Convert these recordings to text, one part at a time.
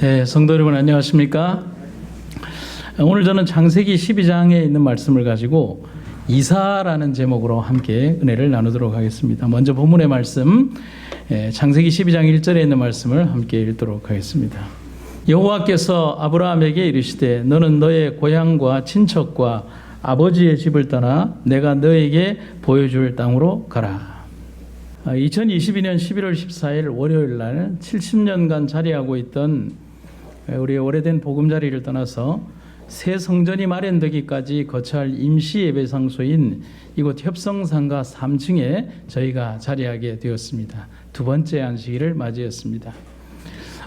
네, 성도 여러분 안녕하십니까? 오늘 저는 창세기 12장에 있는 말씀을 가지고 이사라는 제목으로 함께 은혜를 나누도록 하겠습니다. 먼저 본문의 말씀, 창세기 12장 1절에 있는 말씀을 함께 읽도록 하겠습니다. 여호와께서 아브라함에게 이르시되 너는 너의 고향과 친척과 아버지의 집을 떠나 내가 너에게 보여줄 땅으로 가라. 2022년 11월 14일 월요일 날 70년간 자리하고 있던 우리 오래된 보금자리를 떠나서 새 성전이 마련되기까지 거처할 임시 예배 장소인 이곳 협성상가 3층에 저희가 자리하게 되었습니다. 두 번째 안식일을 맞이했습니다.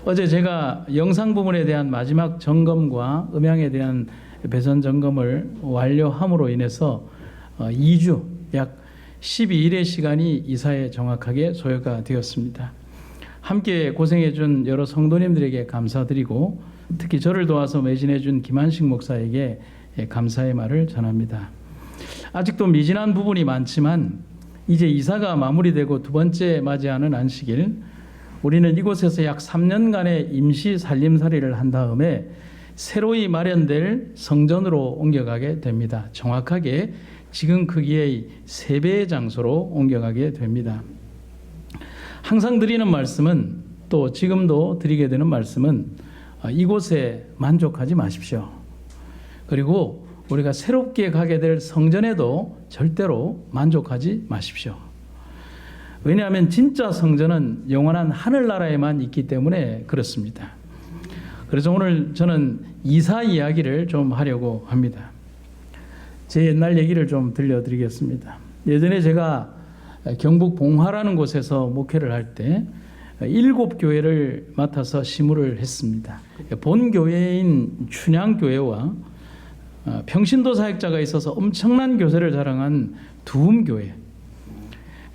어제 제가 영상 부분에 대한 마지막 점검과 음향에 대한 배선 점검을 완료함으로 인해서 2주 약 12일의 시간이 이사에 정확하게 소요가 되었습니다. 함께 고생해준 여러 성도님들에게 감사드리고 특히 저를 도와서 매진해준 김한식 목사에게 감사의 말을 전합니다. 아직도 미진한 부분이 많지만 이제 이사가 마무리되고 두 번째 맞이하는 안식일, 우리는 이곳에서 약 3년간의 임시 살림살이를 한 다음에 새로이 마련될 성전으로 옮겨가게 됩니다. 정확하게 지금 크기의 3배의 장소로 옮겨가게 됩니다. 항상 드리는 말씀은, 또 지금도 드리게 되는 말씀은 이곳에 만족하지 마십시오. 그리고 우리가 새롭게 가게 될 성전에도 절대로 만족하지 마십시오. 왜냐하면 진짜 성전은 영원한 하늘나라에만 있기 때문에 그렇습니다. 그래서 오늘 저는 이사 이야기를 좀 하려고 합니다. 제 옛날 얘기를 좀 들려드리겠습니다. 예전에 제가 경북 봉화라는 곳에서 목회를 할 때 7교회를 맡아서 시무를 했습니다. 본 교회인 춘향교회와 평신도 사역자가 있어서 엄청난 교세를 자랑한 두음교회,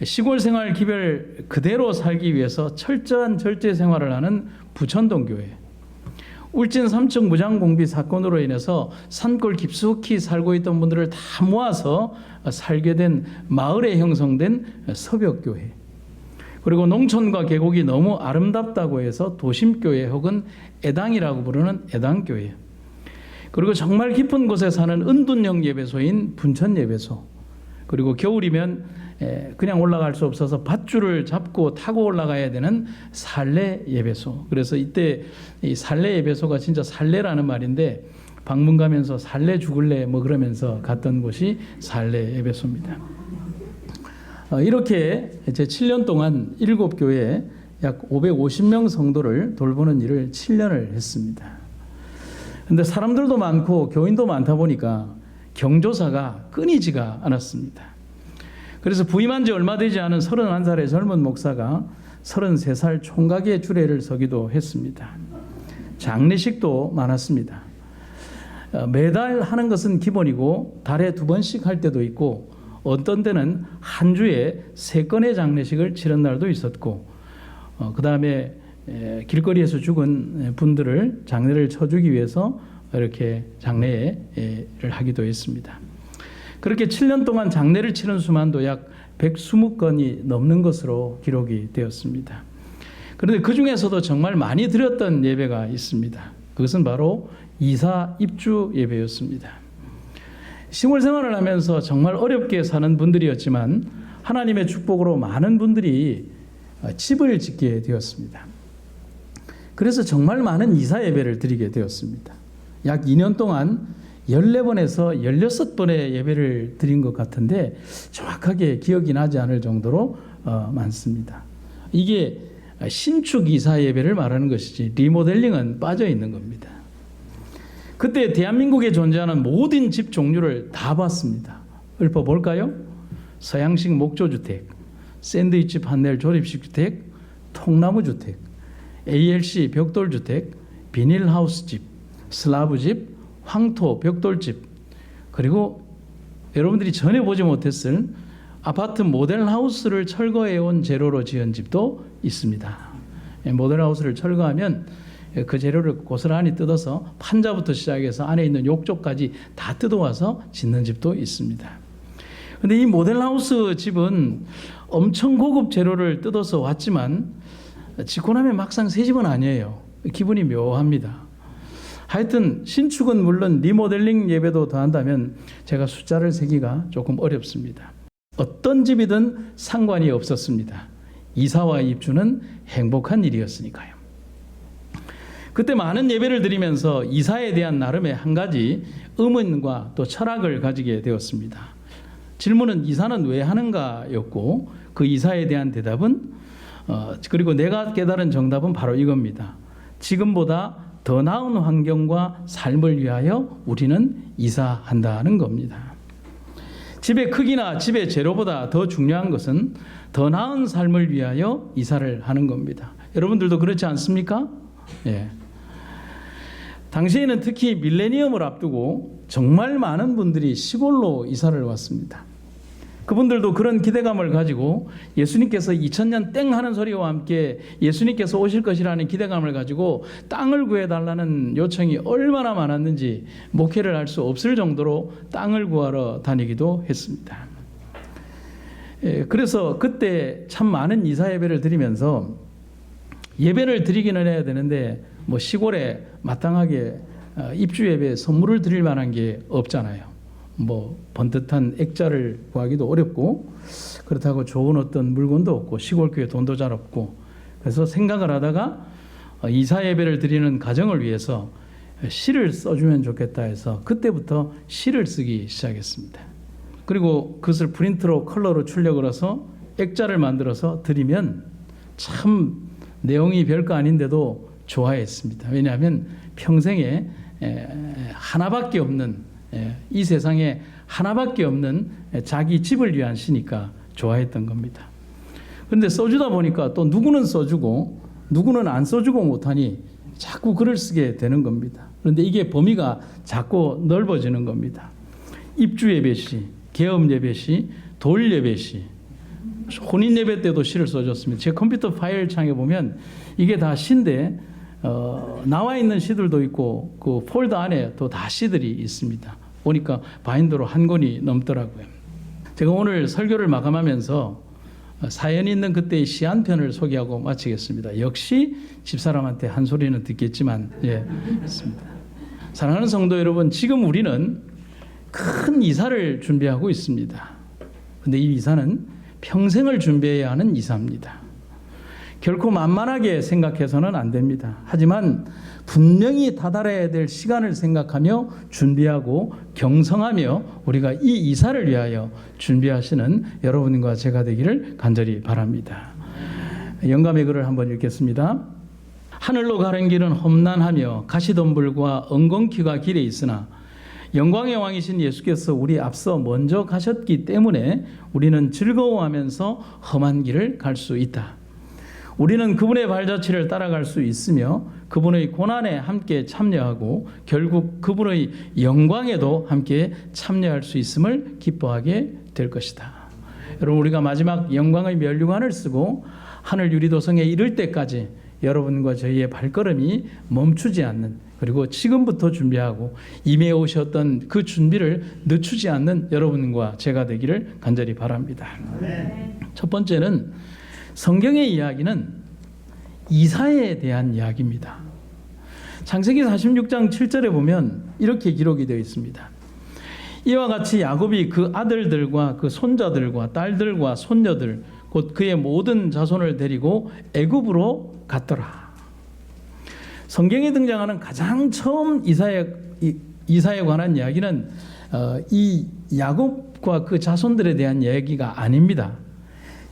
시골 생활 기별 그대로 살기 위해서 철저한 절제 생활을 하는 부천동교회, 울진 삼척 무장공비 사건으로 인해서 산골 깊숙이 살고 있던 분들을 다 모아서 살게 된 마을에 형성된 서벽교회, 그리고 농촌과 계곡이 너무 아름답다고 해서 도심교회 혹은 애당이라고 부르는 애당교회, 그리고 정말 깊은 곳에 사는 은둔형 예배소인 분천예배소, 그리고 겨울이면 그냥 올라갈 수 없어서 밧줄을 잡고 타고 올라가야 되는 살레 예배소. 그래서 이때 이 살레 예배소가 진짜 살레라는 말인데 방문 가면서 살레 죽을래 뭐 그러면서 갔던 곳이 살레 예배소입니다. 이렇게 제 7년 동안 7교회에 약 550명 성도를 돌보는 일을 7년을 했습니다. 근데 사람들도 많고 교인도 많다 보니까 경조사가 끊이지가 않았습니다. 그래서 부임한 지 얼마 되지 않은 31살의 젊은 목사가 33살 총각의 주례를 서기도 했습니다. 장례식도 많았습니다. 매달 하는 것은 기본이고 달에 2번씩 할 때도 있고 어떤 때는 한 주에 3건의 장례식을 치른 날도 있었고 그 다음에 길거리에서 죽은 분들을 장례를 쳐주기 위해서 이렇게 장례를 하기도 했습니다. 그렇게 7년 동안 장례를 치른 수만도 약 120건이 넘는 것으로 기록이 되었습니다. 그런데 그 중에서도 정말 많이 드렸던 예배가 있습니다. 그것은 바로 이사 입주 예배였습니다. 시골 생활을 하면서 정말 어렵게 사는 분들이었지만 하나님의 축복으로 많은 분들이 집을 짓게 되었습니다. 그래서 정말 많은 이사 예배를 드리게 되었습니다. 약 2년 동안 14번에서 16번의 예배를 드린 것 같은데 정확하게 기억이 나지 않을 정도로 많습니다. 이게 신축 이사 예배를 말하는 것이지 리모델링은 빠져 있는 겁니다. 그때 대한민국에 존재하는 모든 집 종류를 다 봤습니다. 읊어볼까요? 서양식 목조주택, 샌드위치 판넬 조립식 주택, 통나무주택, ALC 벽돌주택, 비닐하우스집, 슬라브집, 황토 벽돌집, 그리고 여러분들이 전에 보지 못했을 아파트 모델하우스를 철거해온 재료로 지은 집도 있습니다. 모델하우스를 철거하면 그 재료를 고스란히 뜯어서 판자부터 시작해서 안에 있는 욕조까지 다 뜯어와서 짓는 집도 있습니다. 그런데 이 모델하우스 집은 엄청 고급 재료를 뜯어서 왔지만 짓고 나면 막상 새 집은 아니에요. 기분이 묘합니다. 하여튼 신축은 물론 리모델링 예배도 더한다면 제가 숫자를 세기가 조금 어렵습니다. 어떤 집이든 상관이 없었습니다. 이사와 입주는 행복한 일이었으니까요. 그때 많은 예배를 드리면서 이사에 대한 나름의 한 가지 의문과 또 철학을 가지게 되었습니다. 질문은 이사는 왜 하는가였고 그 이사에 대한 대답은 그리고 내가 깨달은 정답은 바로 이겁니다. 지금보다 더 나은 환경과 삶을 위하여 우리는 이사한다는 겁니다. 집의 크기나 집의 재료보다 더 중요한 것은 더 나은 삶을 위하여 이사를 하는 겁니다. 여러분들도 그렇지 않습니까? 예. 당시에는 특히 밀레니엄을 앞두고 정말 많은 분들이 시골로 이사를 왔습니다. 그분들도 그런 기대감을 가지고 예수님께서 2000년 땡 하는 소리와 함께 예수님께서 오실 것이라는 기대감을 가지고 땅을 구해달라는 요청이 얼마나 많았는지 목회를 할 수 없을 정도로 땅을 구하러 다니기도 했습니다. 그래서 그때 참 많은 이사 예배를 드리면서 예배를 드리기는 해야 되는데 뭐 시골에 마땅하게 입주 예배 선물을 드릴 만한 게 없잖아요. 뭐 번듯한 액자를 구하기도 어렵고 그렇다고 좋은 어떤 물건도 없고 시골교회 돈도 잘 없고 그래서 생각을 하다가 이사 예배를 드리는 가정을 위해서 시를 써주면 좋겠다 해서 그때부터 시를 쓰기 시작했습니다. 그리고 그것을 프린트로 컬러로 출력을 해서 액자를 만들어서 드리면 참 내용이 별거 아닌데도 좋아했습니다. 왜냐하면 평생에 하나밖에 없는 이 세상에 하나밖에 없는 자기 집을 위한 시니까 좋아했던 겁니다. 그런데 써주다 보니까 또 누구는 써주고 누구는 안 써주고 못하니 자꾸 글을 쓰게 되는 겁니다. 그런데 이게 범위가 자꾸 넓어지는 겁니다. 입주 예배시, 개업 예배시, 돌 예배시, 혼인 예배 때도 시를 써줬습니다. 제 컴퓨터 파일 창에 보면 이게 다 시인데 나와 있는 시들도 있고 그 폴더 안에 또 다 시들이 있습니다. 보니까 바인더로 한 권이 넘더라고요. 제가 오늘 설교를 마감하면서 사연이 있는 그때의 시 한 편을 소개하고 마치겠습니다. 역시 집사람한테 한 소리는 듣겠지만 있습니다. 사랑하는 성도 여러분, 지금 우리는 큰 이사를 준비하고 있습니다. 그런데 이 이사는 평생을 준비해야 하는 이사입니다. 결코 만만하게 생각해서는 안 됩니다. 하지만 분명히 다다라야 될 시간을 생각하며 준비하고 경성하며 우리가 이 이사를 위하여 준비하시는 여러분과 제가 되기를 간절히 바랍니다. 영감의 글을 한번 읽겠습니다. 하늘로 가는 길은 험난하며 가시덤불과 엉겅퀴가 길에 있으나 영광의 왕이신 예수께서 우리 앞서 먼저 가셨기 때문에 우리는 즐거워하면서 험한 길을 갈 수 있다. 우리는 그분의 발자취를 따라갈 수 있으며 그분의 고난에 함께 참여하고 결국 그분의 영광에도 함께 참여할 수 있음을 기뻐하게 될 것이다. 여러분, 우리가 마지막 영광의 면류관을 쓰고 하늘 유리도성에 이를 때까지 여러분과 저희의 발걸음이 멈추지 않는, 그리고 지금부터 준비하고 임해 오셨던 그 준비를 늦추지 않는 여러분과 제가 되기를 간절히 바랍니다. 첫 번째는 성경의 이야기는 이사에 대한 이야기입니다. 창세기 46장 7절에 보면 이렇게 기록이 되어 있습니다. 이와 같이 야곱이 그 아들들과 그 손자들과 딸들과 손녀들 곧 그의 모든 자손을 데리고 애굽으로 갔더라. 성경에 등장하는 가장 처음 이사에 관한 이야기는 이 야곱과 그 자손들에 대한 이야기가 아닙니다.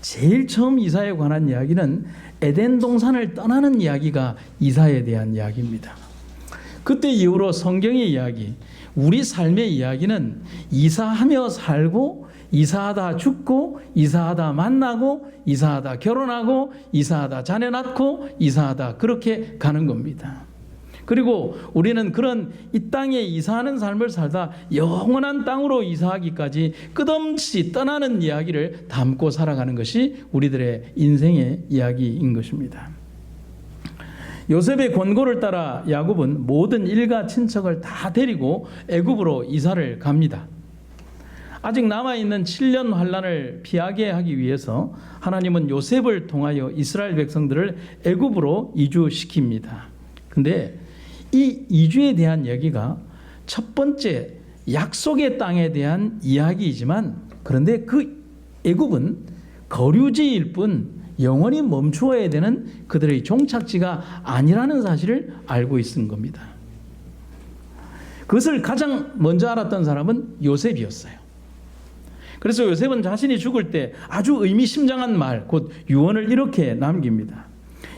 제일 처음 이사에 관한 이야기는 에덴 동산을 떠나는 이야기가 이사에 대한 이야기입니다. 그때 이후로 성경의 이야기, 우리 삶의 이야기는 이사하며 살고 이사하다 죽고 이사하다 만나고 이사하다 결혼하고 이사하다 자녀 낳고 이사하다 그렇게 가는 겁니다. 그리고 우리는 그런 이 땅에 이사하는 삶을 살다 영원한 땅으로 이사하기까지 끝없이 떠나는 이야기를 담고 살아가는 것이 우리들의 인생의 이야기인 것입니다. 요셉의 권고를 따라 야곱은 모든 일가 친척을 다 데리고 애굽으로 이사를 갑니다. 아직 남아있는 7년 환란을 피하게 하기 위해서 하나님은 요셉을 통하여 이스라엘 백성들을 애굽으로 이주시킵니다. 근데 이 이주에 대한 얘기가 첫 번째 약속의 땅에 대한 이야기이지만, 그런데 그 애굽은 거류지일 뿐 영원히 멈추어야 되는 그들의 종착지가 아니라는 사실을 알고 있는 겁니다. 그것을 가장 먼저 알았던 사람은 요셉이었어요. 그래서 요셉은 자신이 죽을 때 아주 의미심장한 말, 곧 유언을 이렇게 남깁니다.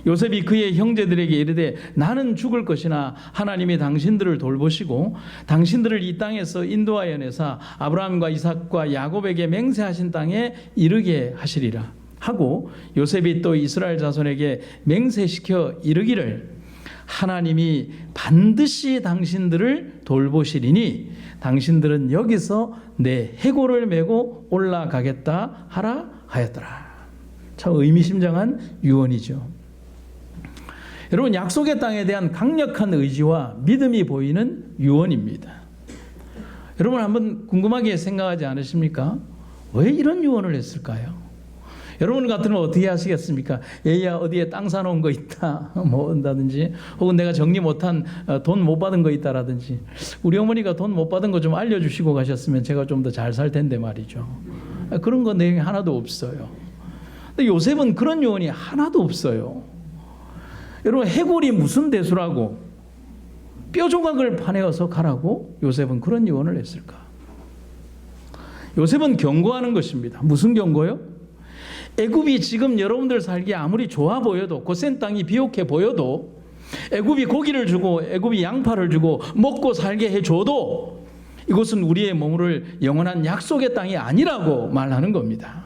요셉이 그의 형제들에게 이르되 나는 죽을 것이나 하나님이 당신들을 돌보시고 당신들을 이 땅에서 인도하여 내사 아브라함과 이삭과 야곱에게 맹세하신 땅에 이르게 하시리라 하고, 요셉이 또 이스라엘 자손에게 맹세시켜 이르기를 하나님이 반드시 당신들을 돌보시리니 당신들은 여기서 내 해골을 메고 올라가겠다 하라 하였더라. 참 의미심장한 유언이죠. 여러분, 약속의 땅에 대한 강력한 의지와 믿음이 보이는 유언입니다. 여러분, 한번 궁금하게 생각하지 않으십니까? 왜 이런 유언을 했을까요? 여러분 같으면 어떻게 하시겠습니까? 얘야 어디에 땅 사놓은 거 있다 뭐 한다든지, 혹은 내가 정리 못한 돈 못 받은 거 있다라든지, 우리 어머니가 돈 못 받은 거 좀 알려주시고 가셨으면 제가 좀 더 잘 살 텐데 말이죠. 그런 거 내용이 하나도 없어요. 근데 요셉은 그런 유언이 하나도 없어요. 여러분, 해골이 무슨 대수라고 뼈 조각을 파내어서 가라고 요셉은 그런 유언을 했을까? 요셉은 경고하는 것입니다. 무슨 경고요? 애굽이 지금 여러분들 살기에 아무리 좋아 보여도, 고센 땅이 비옥해 보여도, 애굽이 고기를 주고 애굽이 양파를 주고 먹고 살게 해줘도 이곳은 우리의 머무를 영원한 약속의 땅이 아니라고 말하는 겁니다.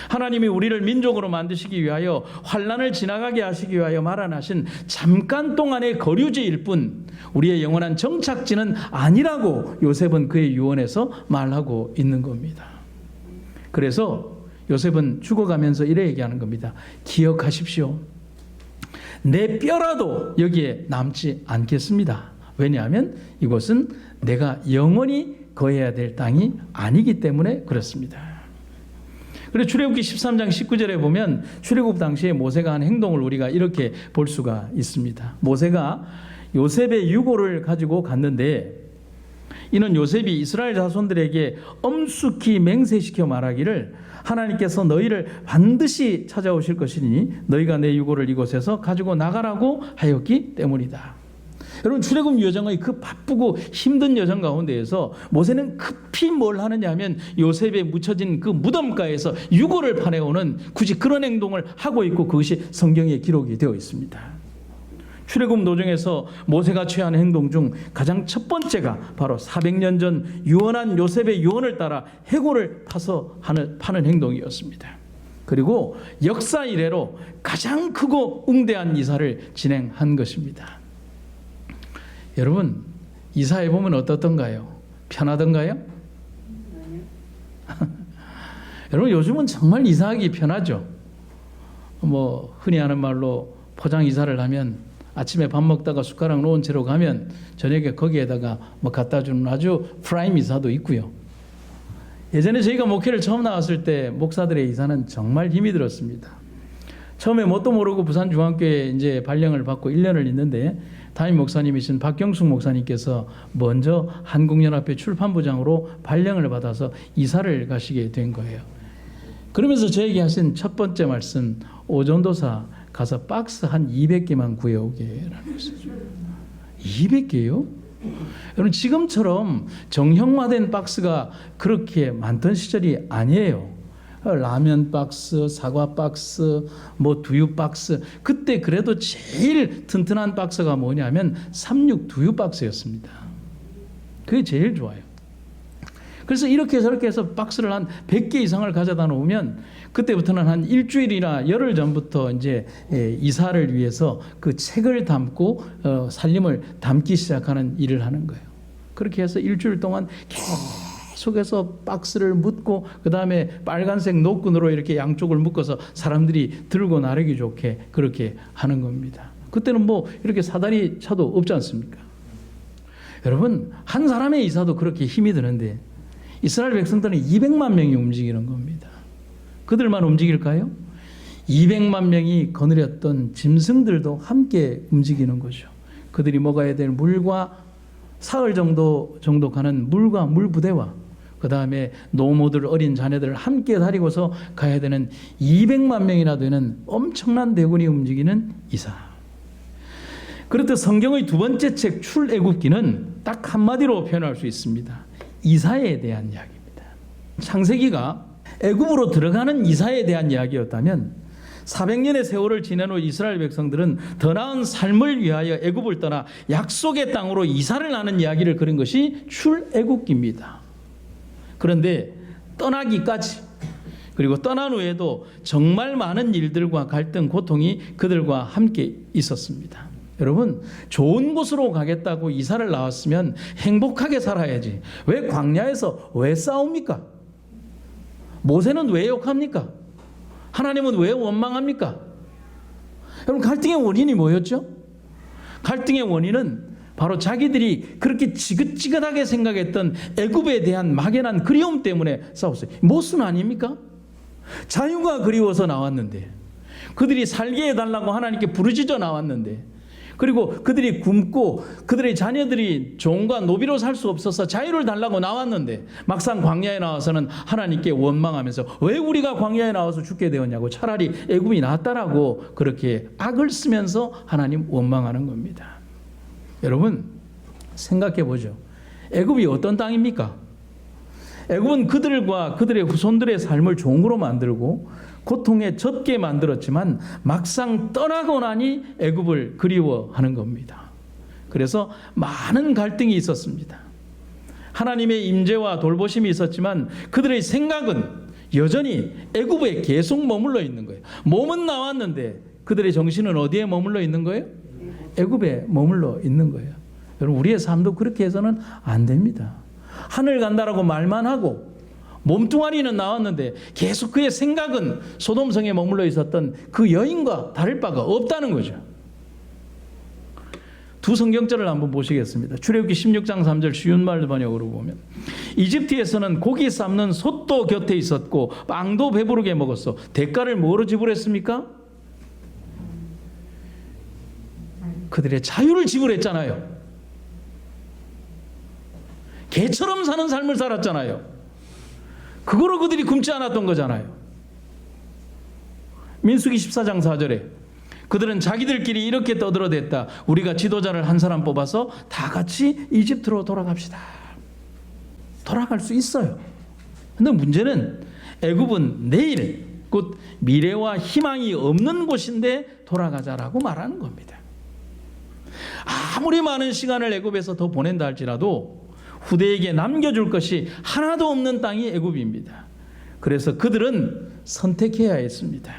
하나님이 우리를 민족으로 만드시기 위하여 환난을 지나가게 하시기 위하여 마련하신 잠깐 동안의 거류지일 뿐 우리의 영원한 정착지는 아니라고 요셉은 그의 유언에서 말하고 있는 겁니다. 그래서 요셉은 죽어가면서 이래 얘기하는 겁니다. 기억하십시오. 내 뼈라도 여기에 남지 않겠습니다. 왜냐하면 이곳은 내가 영원히 거해야 될 땅이 아니기 때문에 그렇습니다. 그래서 출애굽기 13장 19절에 보면 출애굽 당시에 모세가 한 행동을 우리가 이렇게 볼 수가 있습니다. 모세가 요셉의 유고를 가지고 갔는데, 이는 요셉이 이스라엘 자손들에게 엄숙히 맹세시켜 말하기를 하나님께서 너희를 반드시 찾아오실 것이니 너희가 내 유고를 이곳에서 가지고 나가라고 하였기 때문이다. 여러분, 출애굽 여정의 그 바쁘고 힘든 여정 가운데에서 모세는 급히 뭘 하느냐 하면 요셉에 묻혀진 그 무덤가에서 유고를 파내오는 굳이 그런 행동을 하고 있고, 그것이 성경에 기록이 되어 있습니다. 출애굽 노정에서 모세가 취한 행동 중 가장 첫 번째가 바로 400년 전 유언한 요셉의 유언을 따라 해골을 파서 파는 행동이었습니다. 그리고 역사 이래로 가장 크고 웅대한 이사를 진행한 것입니다. 여러분, 이사해 보면 어떻던가요? 편하던가요? 여러분, 요즘은 정말 이사하기 편하죠. 뭐 흔히 하는 말로 포장 이사를 하면 아침에 밥 먹다가 숟가락 놓은 채로 가면 저녁에 거기에다가 뭐 갖다 주는 아주 프라임 이사도 있고요. 예전에 저희가 목회를 처음 나왔을 때 목사들의 이사는 정말 힘이 들었습니다. 처음에 뭣도 모르고 부산중앙교회에 이제 발령을 받고 1년을 있는데, 담임 목사님이신 박경숙 목사님께서 먼저 한국연합회 출판부장으로 발령을 받아서 이사를 가시게 된 거예요. 그러면서 저에게 하신 첫 번째 말씀, 오전도사 가서 박스 한 200개만 구해오게라는 것이죠. 200개요? 여러분, 지금처럼 정형화된 박스가 그렇게 많던 시절이 아니에요. 라면 박스, 사과 박스, 뭐 두유 박스. 그때 그래도 제일 튼튼한 박스가 뭐냐면 36 두유 박스였습니다. 그게 제일 좋아요. 그래서 이렇게 저렇게 해서 박스를 한 100개 이상을 가져다 놓으면 그때부터는 한 일주일이나 열흘 전부터 이제 이사를 위해서 그 책을 담고 살림을 담기 시작하는 일을 하는 거예요. 그렇게 해서 일주일 동안 계속해서 박스를 묶고, 그 다음에 빨간색 노끈으로 이렇게 양쪽을 묶어서 사람들이 들고 나르기 좋게 그렇게 하는 겁니다. 그때는 뭐 이렇게 사다리 차도 없지 않습니까? 여러분, 한 사람의 이사도 그렇게 힘이 드는데 이스라엘 백성들은 200만 명이 움직이는 겁니다. 그들만 움직일까요? 200만 명이 거느렸던 짐승들도 함께 움직이는 거죠. 그들이 먹어야 될 물과 사흘 정도 가는 물과 물 부대와 그 다음에 노모들 어린 자녀들을 함께 다리고서 가야 되는 200만 명이나 되는 엄청난 대군이 움직이는 이사. 그렇듯 성경의 두 번째 책 출애굽기는 딱 한마디로 표현할 수 있습니다. 이사에 대한 이야기입니다. 창세기가 애굽으로 들어가는 이사에 대한 이야기였다면 400년의 세월을 지낸 후 이스라엘 백성들은 더 나은 삶을 위하여 애굽을 떠나 약속의 땅으로 이사를 하는 이야기를 그린 것이 출애굽기입니다. 그런데 떠나기까지 그리고 떠난 후에도 정말 많은 일들과 갈등, 고통이 그들과 함께 있었습니다. 여러분, 좋은 곳으로 가겠다고 이사를 나왔으면 행복하게 살아야지. 왜 광야에서 왜 싸웁니까? 모세는 왜 욕합니까? 하나님은 왜 원망합니까? 여러분, 갈등의 원인이 뭐였죠? 갈등의 원인은 바로 자기들이 그렇게 지긋지긋하게 생각했던 애굽에 대한 막연한 그리움 때문에 싸웠어요. 모순 아닙니까? 자유가 그리워서 나왔는데, 그들이 살게 해달라고 하나님께 부르짖어 나왔는데, 그리고 그들이 굶고 그들의 자녀들이 종과 노비로 살 수 없어서 자유를 달라고 나왔는데 막상 광야에 나와서는 하나님께 원망하면서 왜 우리가 광야에 나와서 죽게 되었냐고, 차라리 애굽이 낫다라고 그렇게 악을 쓰면서 하나님 원망하는 겁니다. 여러분, 생각해 보죠. 애굽이 어떤 땅입니까? 애굽은 그들과 그들의 후손들의 삶을 종으로 만들고 고통에 젖게 만들었지만 막상 떠나고 나니 애굽을 그리워하는 겁니다. 그래서 많은 갈등이 있었습니다. 하나님의 임재와 돌보심이 있었지만 그들의 생각은 여전히 애굽에 계속 머물러 있는 거예요. 몸은 나왔는데 그들의 정신은 어디에 머물러 있는 거예요? 애굽에 머물러 있는 거예요. 여러분, 우리의 삶도 그렇게 해서는 안 됩니다. 하늘 간다라고 말만 하고 몸뚱아리는 나왔는데 계속 그의 생각은 소돔성에 머물러 있었던 그 여인과 다를 바가 없다는 거죠. 두 성경절을 한번 보시겠습니다. 출애굽기 16장 3절 쉬운 말 번역으로 보면, 이집트에서는 고기 삶는 솥도 곁에 있었고 빵도 배부르게 먹었어. 대가를 뭐로 지불했습니까? 그들의 자유를 지불했잖아요. 개처럼 사는 삶을 살았잖아요. 그거로 그들이 굶지 않았던 거잖아요. 민수기 14장 4절에 그들은 자기들끼리 이렇게 떠들어댔다. 우리가 지도자를 한 사람 뽑아서 다 같이 이집트로 돌아갑시다. 돌아갈 수 있어요. 근데 문제는 애굽은 내일, 곧 미래와 희망이 없는 곳인데 돌아가자라고 말하는 겁니다. 아무리 많은 시간을 애굽에서 더 보낸다 할지라도 후대에게 남겨줄 것이 하나도 없는 땅이 애굽입니다. 그래서 그들은 선택해야 했습니다.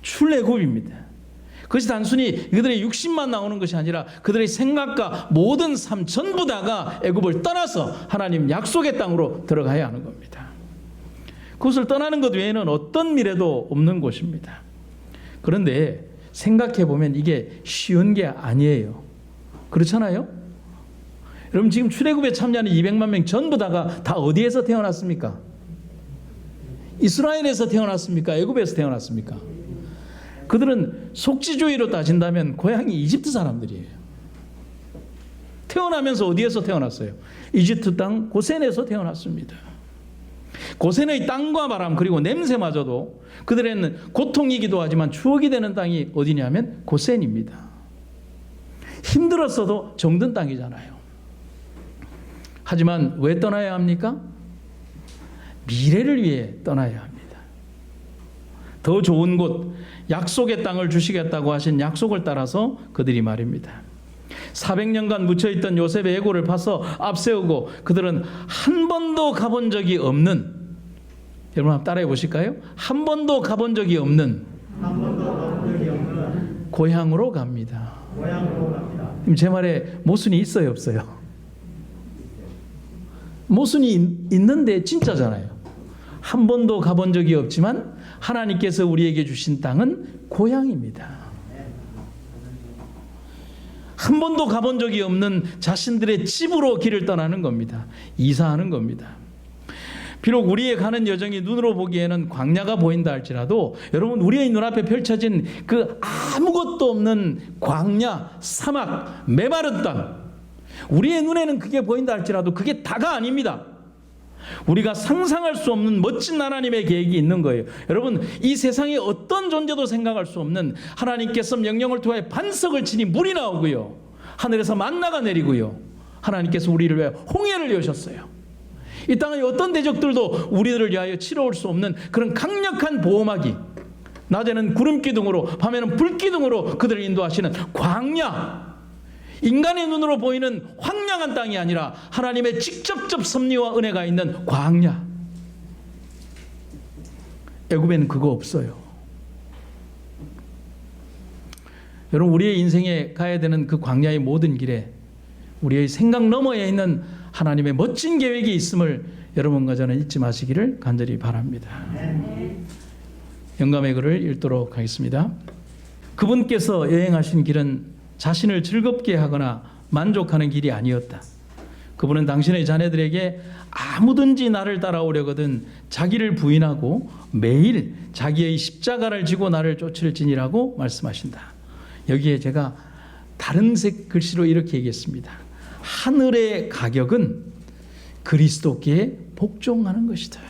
출애굽입니다. 그것이 단순히 그들의 육신만 나오는 것이 아니라 그들의 생각과 모든 삶 전부 다가 애굽을 떠나서 하나님 약속의 땅으로 들어가야 하는 겁니다. 그것을 떠나는 것 외에는 어떤 미래도 없는 곳입니다. 그런데 생각해 보면 이게 쉬운 게 아니에요. 그렇잖아요? 여러분, 지금 출애굽에 참여하는 200만 명 전부 다가 다 어디에서 태어났습니까? 이스라엘에서 태어났습니까? 애굽에서 태어났습니까? 그들은 속지주의로 따진다면 고향이 이집트 사람들이에요. 태어나면서 어디에서 태어났어요? 이집트 땅 고센에서 태어났습니다. 고센의 땅과 바람 그리고 냄새마저도 그들에는 고통이기도 하지만 추억이 되는 땅이 어디냐면 고센입니다. 힘들었어도 정든 땅이잖아요. 하지만 왜 떠나야 합니까? 미래를 위해 떠나야 합니다. 더 좋은 곳, 약속의 땅을 주시겠다고 하신 약속을 따라서 그들이 말입니다. 400년간 묻혀있던 요셉의 애고를 파서 앞세우고 그들은 한 번도 가본 적이 없는, 여러분 한번 따라해 보실까요? 한 번도 가본 적이 없는 고향으로 갑니다. 그럼 제 말에 모순이 있어요, 없어요? 모순이 있는데 진짜잖아요. 한 번도 가본 적이 없지만 하나님께서 우리에게 주신 땅은 고향입니다. 한 번도 가본 적이 없는 자신들의 집으로 길을 떠나는 겁니다. 이사하는 겁니다. 비록 우리의 가는 여정이 눈으로 보기에는 광야가 보인다 할지라도 여러분 우리의 눈앞에 펼쳐진 그 아무것도 없는 광야, 사막, 메마른 땅, 우리의 눈에는 그게 보인다 할지라도 그게 다가 아닙니다. 우리가 상상할 수 없는 멋진 하나님의 계획이 있는 거예요. 여러분 이 세상에 어떤 존재도 생각할 수 없는 하나님께서 명령을 통해 반석을 치니 물이 나오고요, 하늘에서 만나가 내리고요, 하나님께서 우리를 위해 홍해를 여셨어요. 이 땅의 어떤 대적들도 우리들을 위하여 치러올 수 없는 그런 강력한 보호막이, 낮에는 구름기둥으로 밤에는 불기둥으로 그들을 인도하시는 광야, 인간의 눈으로 보이는 황량한 땅이 아니라 하나님의 직접적 섭리와 은혜가 있는 광야. 애굽에는 그거 없어요. 여러분 우리의 인생에 가야 되는 그 광야의 모든 길에 우리의 생각 너머에 있는 하나님의 멋진 계획이 있음을 여러분과 저는 잊지 마시기를 간절히 바랍니다. 영감의 글을 읽도록 하겠습니다. 그분께서 여행하신 길은 자신을 즐겁게 하거나 만족하는 길이 아니었다. 그분은 당신의 자녀들에게 아무든지 나를 따라오려거든 자기를 부인하고 매일 자기의 십자가를 지고 나를 쫓을지니라고 말씀하신다. 여기에 제가 다른 색 글씨로 이렇게 얘기했습니다. 하늘의 가격은 그리스도께 복종하는 것이다.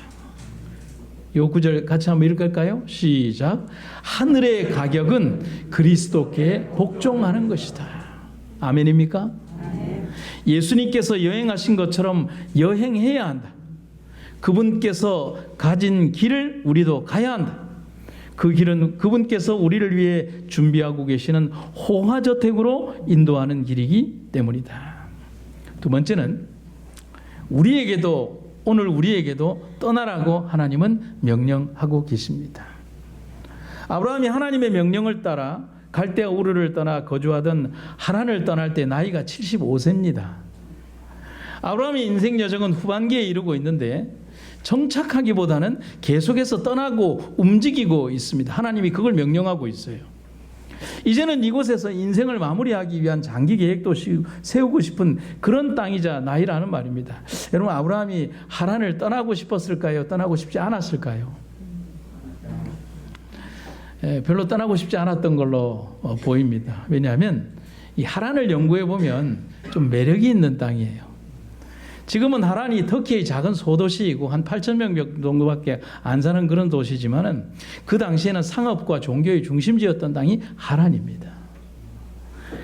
이 구절 같이 한번 읽을까요? 시작. 하늘의 가격은 그리스도께 복종하는 것이다. 아멘입니까? 아멘. 예수님께서 여행하신 것처럼 여행해야 한다. 그분께서 가진 길을 우리도 가야 한다. 그 길은 그분께서 우리를 위해 준비하고 계시는 호화저택으로 인도하는 길이기 때문이다. 두 번째는 오늘 우리에게도 떠나라고 하나님은 명령하고 계십니다. 아브라함이 하나님의 명령을 따라 갈대아 우르를 떠나 거주하던 하란을 떠날 때 나이가 75세입니다. 아브라함의 인생 여정은 후반기에 이르고 있는데 정착하기보다는 계속해서 떠나고 움직이고 있습니다. 하나님이 그걸 명령하고 있어요. 이제는 이곳에서 인생을 마무리하기 위한 장기 계획도 세우고 싶은 그런 땅이자 나이라는 말입니다. 여러분 아브라함이 하란을 떠나고 싶었을까요? 떠나고 싶지 않았을까요? 별로 떠나고 싶지 않았던 걸로 보입니다. 왜냐하면 이 하란을 연구해 보면 좀 매력이 있는 땅이에요. 지금은 하란이 터키의 작은 소도시이고 한 8,000명 정도밖에 안 사는 그런 도시지만은 그 당시에는 상업과 종교의 중심지였던 땅이 하란입니다.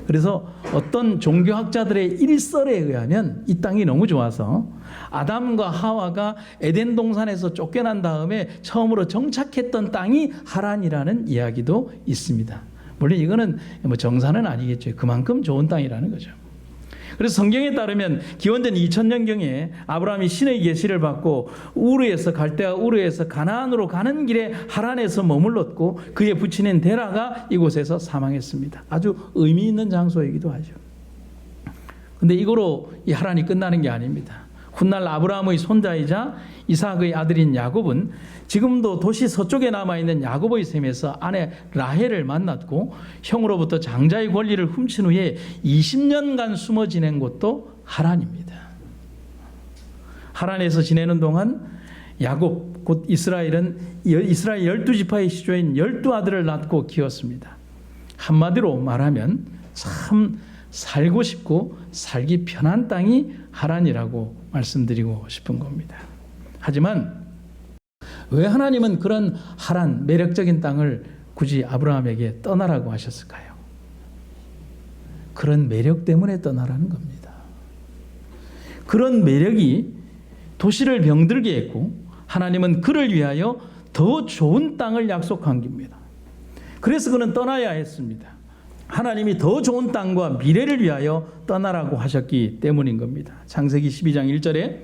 그래서 어떤 종교학자들의 일설에 의하면 이 땅이 너무 좋아서 아담과 하와가 에덴 동산에서 쫓겨난 다음에 처음으로 정착했던 땅이 하란이라는 이야기도 있습니다. 물론 이거는 뭐 정사는 아니겠죠. 그만큼 좋은 땅이라는 거죠. 그래서 성경에 따르면 기원전 2000년경에 아브라함이 신의 계시를 받고 갈대아 우르에서 가나안으로 가는 길에 하란에서 머물렀고 그의 부친인 데라가 이곳에서 사망했습니다. 아주 의미 있는 장소이기도 하죠. 그런데 이거로 이 하란이 끝나는 게 아닙니다. 훗날 아브라함의 손자이자 이삭의 아들인 야곱은 지금도 도시 서쪽에 남아있는 야곱의 셈에서 아내 라헬을 만났고 형으로부터 장자의 권리를 훔친 후에 20년간 숨어 지낸 곳도 하란입니다. 하란에서 지내는 동안 야곱 곧 이스라엘 12지파의 시조인 12아들을 낳고 키웠습니다. 한마디로 말하면 참 살고 싶고 살기 편한 땅이 하란이라고 말씀드리고 싶은 겁니다. 하지만 왜 하나님은 그런 하란 매력적인 땅을 굳이 아브라함에게 떠나라고 하셨을까요? 그런 매력 때문에 떠나라는 겁니다. 그런 매력이 도시를 병들게 했고 하나님은 그를 위하여 더 좋은 땅을 약속한 겁니다. 그래서 그는 떠나야 했습니다. 하나님이 더 좋은 땅과 미래를 위하여 떠나라고 하셨기 때문인 겁니다. 창세기 12장 1절에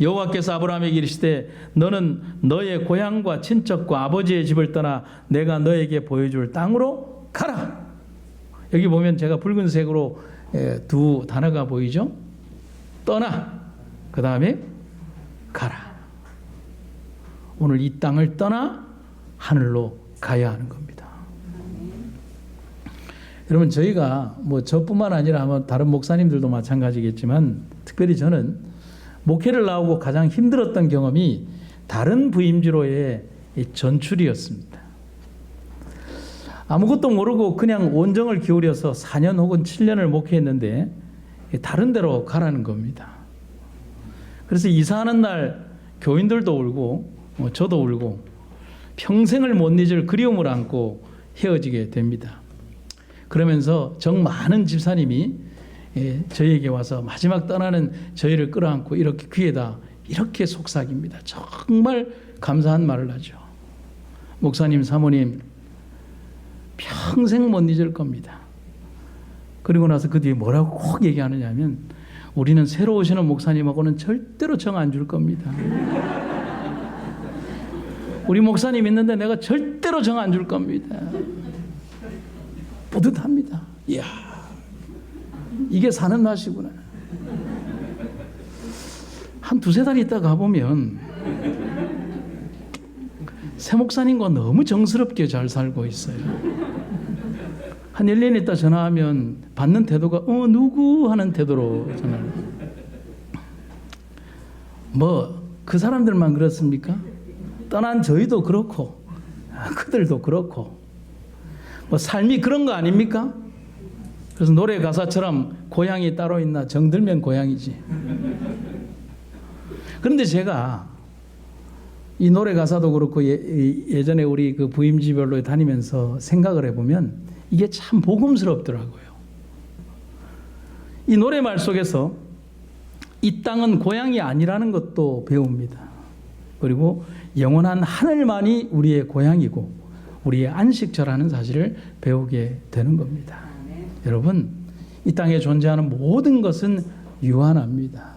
여호와께서 아브라함에게 이르시되 너는 너의 고향과 친척과 아버지의 집을 떠나 내가 너에게 보여줄 땅으로 가라. 여기 보면 제가 붉은색으로 두 단어가 보이죠? 떠나, 그 다음에 가라. 오늘 이 땅을 떠나 하늘로 가야 하는 겁니다. 여러분 저희가 뭐 저뿐만 아니라 아마 다른 목사님들도 마찬가지겠지만 특별히 저는 목회를 나오고 가장 힘들었던 경험이 다른 부임지로의 전출이었습니다. 아무것도 모르고 그냥 온정을 기울여서 4년 혹은 7년을 목회했는데 다른 데로 가라는 겁니다. 그래서 이사하는 날 교인들도 울고 저도 울고 평생을 못 잊을 그리움을 안고 헤어지게 됩니다. 그러면서 정 많은 집사님이 저희에게 와서 마지막 떠나는 저희를 끌어안고 이렇게 귀에다 이렇게 속삭입니다. 정말 감사한 말을 하죠. 목사님, 사모님, 평생 못 잊을 겁니다. 그리고 나서 그 뒤에 뭐라고 꼭 얘기하느냐 하면 우리는 새로 오시는 목사님하고는 절대로 정 안 줄 겁니다. 우리 목사님 있는데 내가 절대로 정 안 줄 겁니다. 뿌듯합니다. 이야, 이게 사는 맛이구나. 한 두세 달 있다 가보면 새 목사님과 너무 정스럽게 잘 살고 있어요. 한 1년 있다 전화하면 받는 태도가 누구 하는 태도로 전화를. 그 사람들만 그렇습니까? 떠난 저희도 그렇고 그들도 그렇고 삶이 그런 거 아닙니까? 그래서 노래 가사처럼 고향이 따로 있나 정들면 고향이지. 그런데 제가 이 노래 가사도 그렇고 예전에 우리 그 부임지별로 다니면서 생각을 해보면 이게 참 복음스럽더라고요. 이 노래말 속에서 이 땅은 고향이 아니라는 것도 배웁니다. 그리고 영원한 하늘만이 우리의 고향이고 우리의 안식처라는 사실을 배우게 되는 겁니다. 여러분, 이 땅에 존재하는 모든 것은 유한합니다.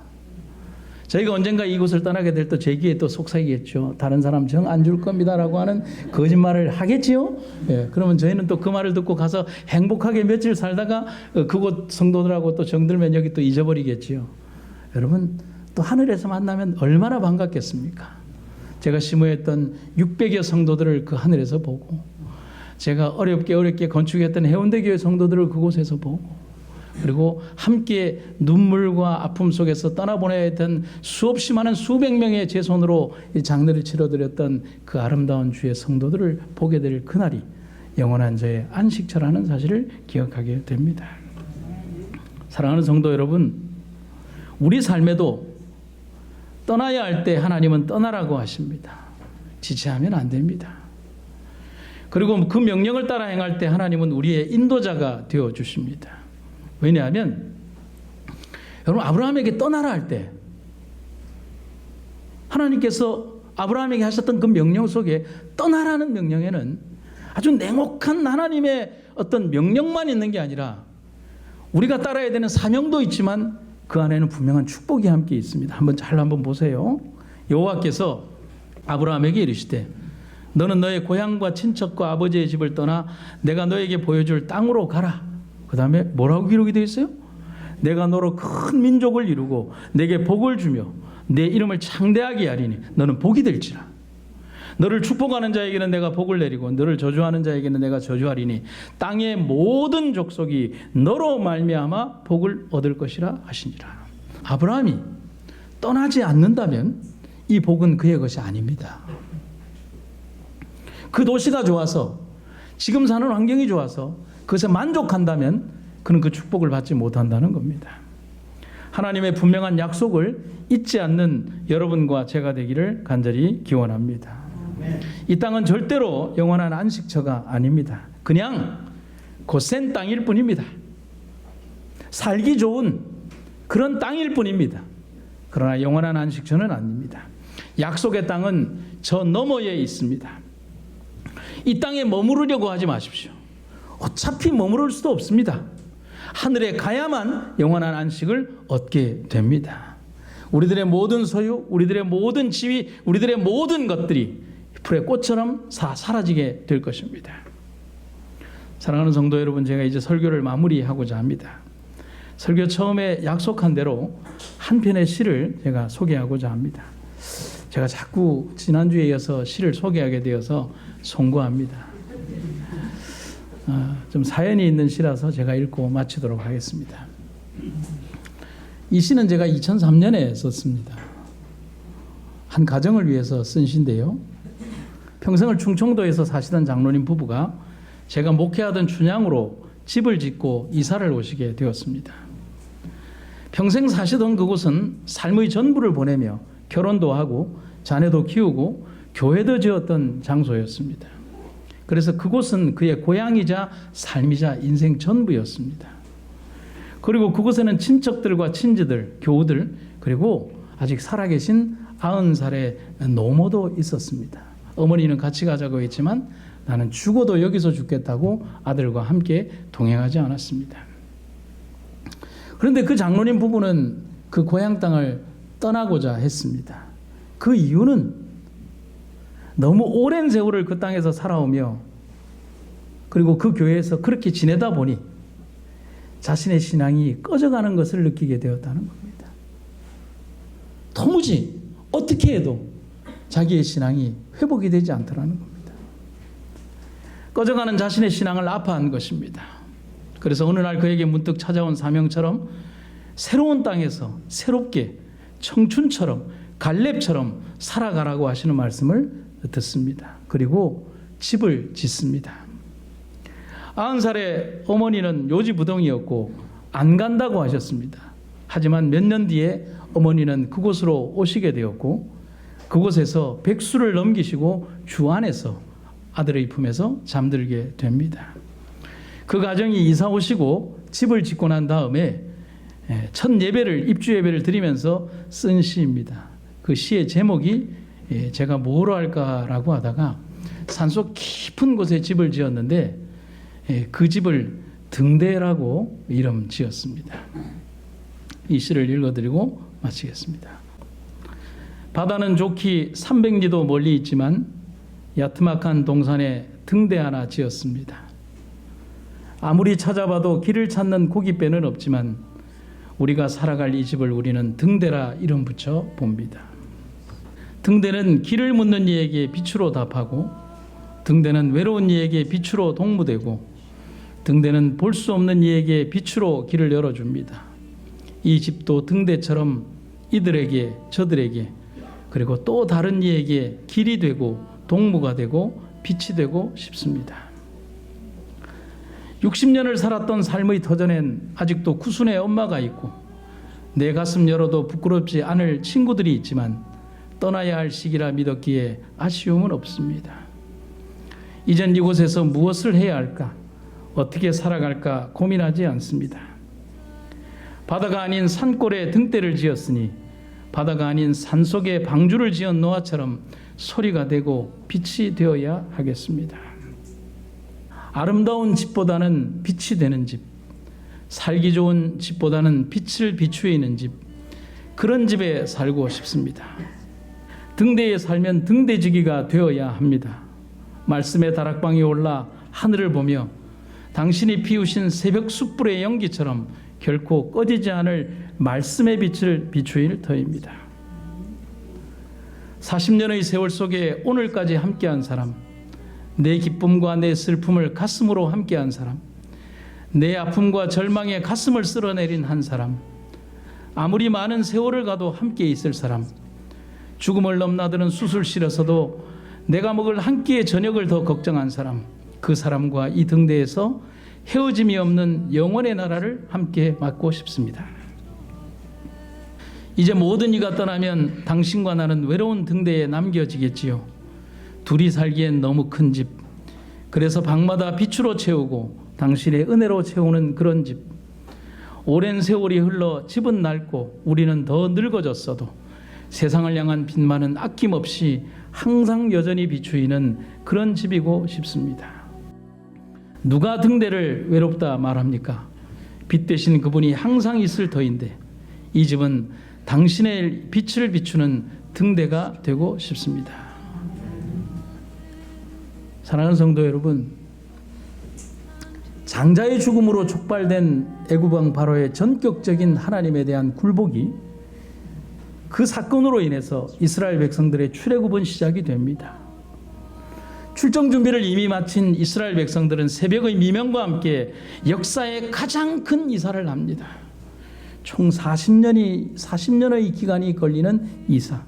저희가 언젠가 이곳을 떠나게 될 때 제 귀에 또 속삭이겠죠. 다른 사람 정 안 줄 겁니다라고 하는 거짓말을 하겠지요. 그러면 저희는 또 그 말을 듣고 가서 행복하게 며칠 살다가 그곳 성도들하고 또 정들면 여기 또 잊어버리겠지요. 여러분, 또 하늘에서 만나면 얼마나 반갑겠습니까? 제가 심호했던 600여 성도들을 그 하늘에서 보고, 제가 어렵게 건축했던 해운대 교회 성도들을 그곳에서 보고, 그리고 함께 눈물과 아픔 속에서 떠나보내야 했던 수없이 많은 수백 명의 제 손으로 이 장례를 치러드렸던 그 아름다운 주의 성도들을 보게 될 그날이 영원한 저의 안식처라는 사실을 기억하게 됩니다. 사랑하는 성도 여러분, 우리 삶에도 떠나야 할 때 하나님은 떠나라고 하십니다. 지체하면 안 됩니다. 그리고 그 명령을 따라 행할 때 하나님은 우리의 인도자가 되어 주십니다. 왜냐하면 여러분, 아브라함에게 떠나라 할 때 하나님께서 아브라함에게 하셨던 그 명령 속에 떠나라는 명령에는 아주 냉혹한 하나님의 어떤 명령만 있는 게 아니라 우리가 따라야 되는 사명도 있지만 그 안에는 분명한 축복이 함께 있습니다. 한번 보세요. 여호와께서 아브라함에게 이르시되 너는 너의 고향과 친척과 아버지의 집을 떠나 내가 너에게 보여줄 땅으로 가라. 그 다음에 뭐라고 기록이 되어 있어요? 내가 너로 큰 민족을 이루고 내게 복을 주며 내 이름을 창대하게 하리니 너는 복이 될지라. 너를 축복하는 자에게는 내가 복을 내리고 너를 저주하는 자에게는 내가 저주하리니 땅의 모든 족속이 너로 말미암아 복을 얻을 것이라 하시니라. 아브라함이 떠나지 않는다면 이 복은 그의 것이 아닙니다. 그 도시가 좋아서, 지금 사는 환경이 좋아서 그것에 만족한다면 그는 그 축복을 받지 못한다는 겁니다. 하나님의 분명한 약속을 잊지 않는 여러분과 제가 되기를 간절히 기원합니다. 이 땅은 절대로 영원한 안식처가 아닙니다. 그냥 고센 땅일 뿐입니다. 살기 좋은 그런 땅일 뿐입니다. 그러나 영원한 안식처는 아닙니다. 약속의 땅은 저 너머에 있습니다. 이 땅에 머무르려고 하지 마십시오. 어차피 머무를 수도 없습니다. 하늘에 가야만 영원한 안식을 얻게 됩니다. 우리들의 모든 소유, 우리들의 모든 지위, 우리들의 모든 것들이 풀의 꽃처럼 사라지게 될 것입니다. 사랑하는 성도 여러분, 제가 이제 설교를 마무리하고자 합니다. 설교 처음에 약속한 대로 한 편의 시를 제가 소개하고자 합니다. 제가 자꾸 지난주에 이어서 시를 소개하게 되어서 송구합니다. 좀 사연이 있는 시라서 제가 읽고 마치도록 하겠습니다. 이 시는 제가 2003년에 썼습니다. 한 가정을 위해서 쓴 시인데요. 평생을 충청도에서 사시던 장로님 부부가 제가 목회하던 춘향으로 집을 짓고 이사를 오시게 되었습니다. 평생 사시던 그곳은 삶의 전부를 보내며 결혼도 하고 자녀도 키우고 교회도 지었던 장소였습니다. 그래서 그곳은 그의 고향이자 삶이자 인생 전부였습니다. 그리고 그곳에는 친척들과 친지들, 교우들, 그리고 아직 살아계신 90살의 노모도 있었습니다. 어머니는 같이 가자고 했지만 나는 죽어도 여기서 죽겠다고 아들과 함께 동행하지 않았습니다. 그런데 그 장로님 부부는 그 고향 땅을 떠나고자 했습니다. 그 이유는 너무 오랜 세월을 그 땅에서 살아오며 그리고 그 교회에서 그렇게 지내다 보니 자신의 신앙이 꺼져가는 것을 느끼게 되었다는 겁니다. 도무지 어떻게 해도 자기의 신앙이 회복이 되지 않더라는 겁니다. 꺼져가는 자신의 신앙을 아파한 것입니다. 그래서 어느 날 그에게 문득 찾아온 사명처럼 새로운 땅에서 새롭게 청춘처럼 갈렙처럼 살아가라고 하시는 말씀을 듣습니다. 그리고 집을 짓습니다. 90살의 어머니는 요지부동이었고 안 간다고 하셨습니다. 하지만 몇 년 뒤에 어머니는 그곳으로 오시게 되었고 그곳에서 백수를 넘기시고 주 안에서 아들의 품에서 잠들게 됩니다. 그 가정이 이사 오시고 집을 짓고 난 다음에 첫 예배를 입주 예배를 드리면서 쓴 시입니다. 그 시의 제목이 제가 뭐로 할까라고 하다가 산속 깊은 곳에 집을 지었는데 그 집을 등대라고 이름 지었습니다. 이 시를 읽어드리고 마치겠습니다. 바다는 좋기 300리도 멀리 있지만 야트막한 동산에 등대 하나 지었습니다. 아무리 찾아봐도 길을 찾는 고깃배는 없지만 우리가 살아갈 이 집을 우리는 등대라 이름 붙여 봅니다. 등대는 길을 묻는 이에게 빛으로 답하고 등대는 외로운 이에게 빛으로 동무되고 등대는 볼 수 없는 이에게 빛으로 길을 열어줍니다. 이 집도 등대처럼 이들에게 저들에게 그리고 또 다른 이에게 길이 되고 동무가 되고 빛이 되고 싶습니다. 60년을 살았던 삶의 터전엔 아직도 구순의 엄마가 있고 내 가슴 열어도 부끄럽지 않을 친구들이 있지만 떠나야 할 시기라 믿었기에 아쉬움은 없습니다. 이젠 이곳에서 무엇을 해야 할까? 어떻게 살아갈까 고민하지 않습니다. 바다가 아닌 산골에 등대를 지었으니 바다가 아닌 산속에 방주를 지은 노아처럼 소리가 되고 빛이 되어야 하겠습니다. 아름다운 집보다는 빛이 되는 집, 살기 좋은 집보다는 빛을 비추어 있는 집, 그런 집에 살고 싶습니다. 등대에 살면 등대지기가 되어야 합니다. 말씀의 다락방에 올라 하늘을 보며 당신이 피우신 새벽 숯불의 연기처럼 결코 꺼지지 않을 말씀의 빛을 비추일 터입니다. 40년의 세월 속에 오늘까지 함께한 사람, 내 기쁨과 내 슬픔을 가슴으로 함께한 사람, 내 아픔과 절망에 가슴을 쓸어내린 한 사람, 아무리 많은 세월을 가도 함께 있을 사람, 죽음을 넘나드는 수술실에서도 내가 먹을 한 끼의 저녁을 더 걱정한 사람, 그 사람과 이 등대에서 헤어짐이 없는 영원의 나라를 함께 맞고 싶습니다. 이제 모든 이가 떠나면 당신과 나는 외로운 등대에 남겨지겠지요. 둘이 살기엔 너무 큰 집, 그래서 방마다 빛으로 채우고 당신의 은혜로 채우는 그런 집. 오랜 세월이 흘러 집은 낡고 우리는 더 늙어졌어도 세상을 향한 빛만은 아낌없이 항상 여전히 비추이는 그런 집이고 싶습니다. 누가 등대를 외롭다 말합니까? 빛 대신 그분이 항상 있을 터인데 이 집은 당신의 빛을 비추는 등대가 되고 싶습니다. 사랑하는 성도 여러분, 장자의 죽음으로 촉발된 애굽왕 바로의 전격적인 하나님에 대한 굴복이 그 사건으로 인해서 이스라엘 백성들의 출애굽은 시작이 됩니다. 출정 준비를 이미 마친 이스라엘 백성들은 새벽의 미명과 함께 역사의 가장 큰 이사를 합니다. 총 40년의 기간이 걸리는 이사.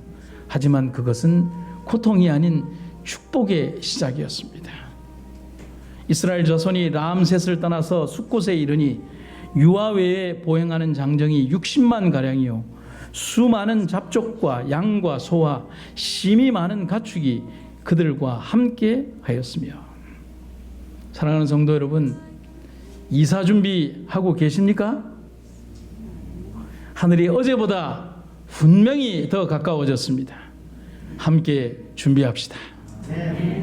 하지만 그것은 고통이 아닌 축복의 시작이었습니다. 이스라엘 자손이 람셋을 떠나서 숫곳에 이르니 유아 외에 보행하는 장정이 60만 가량이요 수많은 잡족과 양과 소와 심히 많은 가축이 그들과 함께 하였으며. 사랑하는 성도 여러분, 이사 준비하고 계십니까? 하늘이 어제보다 분명히 더 가까워졌습니다. 함께 준비합시다.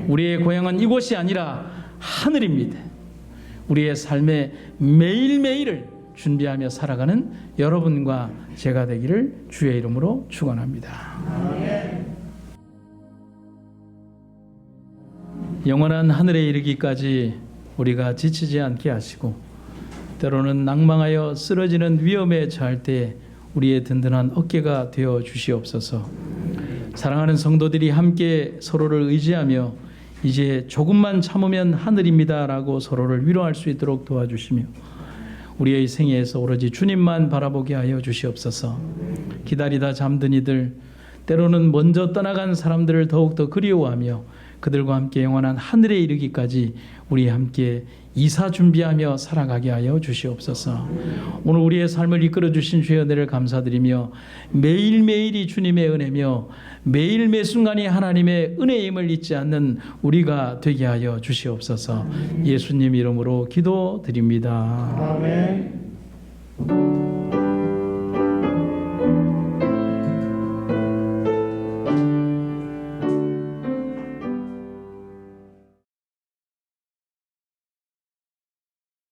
우리의 고향은 이곳이 아니라 하늘입니다. 우리의 삶의 매일매일을 준비하며 살아가는 여러분과 제가 되기를 주의 이름으로 축원합니다. 영원한 하늘에 이르기까지 우리가 지치지 않게 하시고 때로는 낭망하여 쓰러지는 위험에 처할 때 우리의 든든한 어깨가 되어 주시옵소서. 사랑하는 성도들이 함께 서로를 의지하며 이제 조금만 참으면 하늘입니다 라고 서로를 위로할 수 있도록 도와주시며 우리의 생애에서 오로지 주님만 바라보게 하여 주시옵소서. 기다리다 잠든 이들, 때로는 먼저 떠나간 사람들을 더욱더 그리워하며 그들과 함께 영원한 하늘에 이르기까지 우리 함께 이사 준비하며 살아가게 하여 주시옵소서. 오늘 우리의 삶을 이끌어 주신 주의 은혜를 감사드리며 매일매일이 주님의 은혜며 매일 매 순간이 하나님의 은혜임을 잊지 않는 우리가 되게 하여 주시옵소서. 예수님 이름으로 기도드립니다. 아멘.